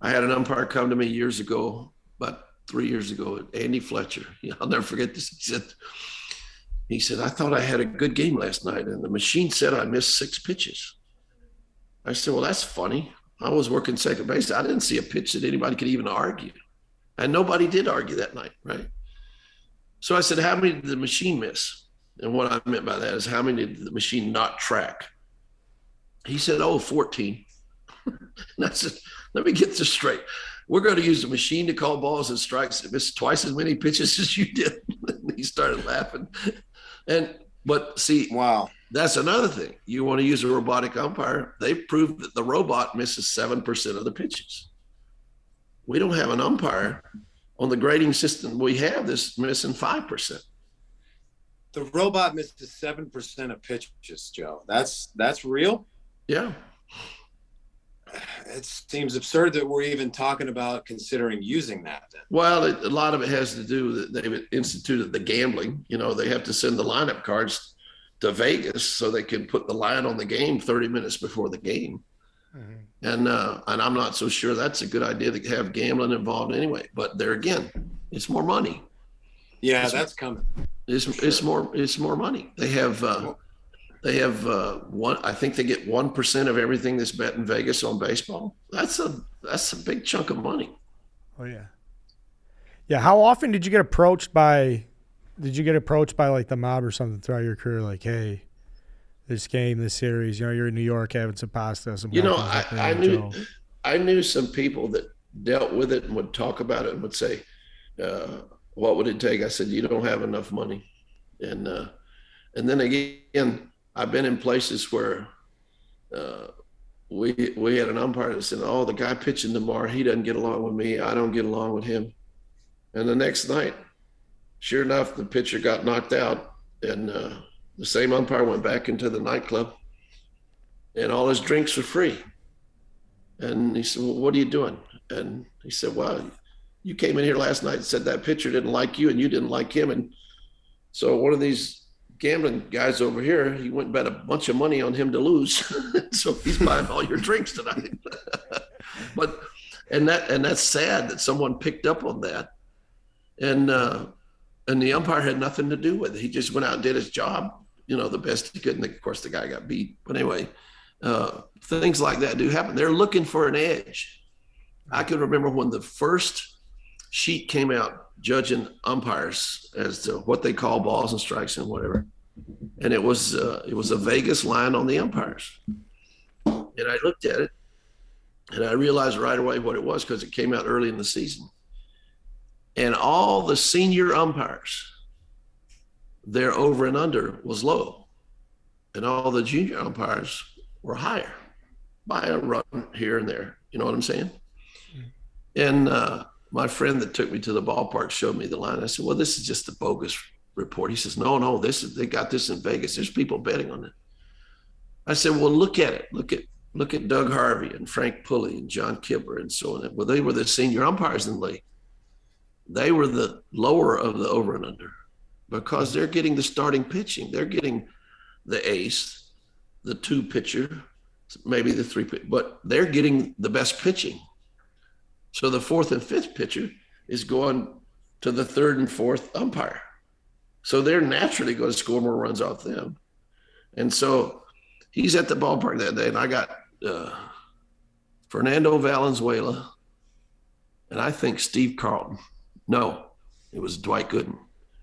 I had an umpire come to me years ago, about 3 years ago, Andy Fletcher. I'll never forget this. He said, I thought I had a good game last night, and the machine said I missed 6 pitches. I said, well, that's funny. I was working second base. I didn't see a pitch that anybody could even argue. And nobody did argue that night, right? So I said, how many did the machine miss? And what I meant by that is how many did the machine not track? He said, 14. And I said, let me get this straight. We're going to use the machine to call balls and strikes that missed twice as many pitches as you did. And he started laughing. But see, wow, that's another thing. You want to use a robotic umpire. They've proved that the robot misses 7% of the pitches. We don't have an umpire on the grading system we have that's missing 5%. The robot misses 7% of pitches, Joe. That's real? Yeah. It seems absurd that we're even talking about considering using that then. Well, a lot of it has to do with they've instituted the gambling. They have to send the lineup cards to Vegas so they can put the line on the game 30 minutes before the game. Mm-hmm. And I'm not so sure that's a good idea to have gambling involved anyway. But there again, it's more money. Yeah, that's coming. It's more money. They have one. I think they get 1% of everything that's bet in Vegas on baseball. That's a big chunk of money. Oh yeah, yeah. How often did you get approached by? Did you get approached by like the mob or something throughout your career? Like, hey, this game, this series. You're in New York having some pasta. I knew some people that dealt with it and would talk about it and would say, "What would it take?" I said, "You don't have enough money," and then again. I've been in places where we had an umpire that said, the guy pitching tomorrow, he doesn't get along with me. I don't get along with him. And the next night, sure enough, the pitcher got knocked out, and the same umpire went back into the nightclub, and all his drinks were free. And he said, well, what are you doing? And he said, well, you came in here last night and said that pitcher didn't like you and you didn't like him. And so one of these gambling guys over here, he went and bet a bunch of money on him to lose. So he's buying all your drinks tonight. And that's sad that someone picked up on that. And the umpire had nothing to do with it. He just went out and did his job, the best he could. And of course the guy got beat. But anyway, things like that do happen. They're looking for an edge. I can remember when the first sheet came out judging umpires as to what they call balls and strikes and whatever. And it was a Vegas line on the umpires. And I looked at it and I realized right away what it was because it came out early in the season. And all the senior umpires, their over and under was low. And all the junior umpires were higher by a run here and there. You know what I'm saying? And my friend that took me to the ballpark showed me the line. I said, well, this is just a bogus report. He says, no, they got this in Vegas. There's people betting on it. I said, well, look at it. Look at Doug Harvey and Frank Pulley and John Kibler and so on. Well, they were the senior umpires in the league. They were the lower of the over and under because they're getting the starting pitching. They're getting the ace, the 2 pitcher, maybe the 3 pitcher, but they're getting the best pitching. So the 4th and 5th pitcher is going to the 3rd and 4th umpire. So they're naturally going to score more runs off them. And so he's at the ballpark that day, and I got Fernando Valenzuela, and I think Steve Carlton. No, it was Dwight Gooden.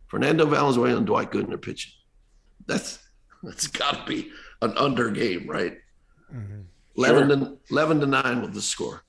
Fernando Valenzuela and Dwight Gooden are pitching. That's got to be an under game, right? Mm-hmm. 11 to 9 with the score.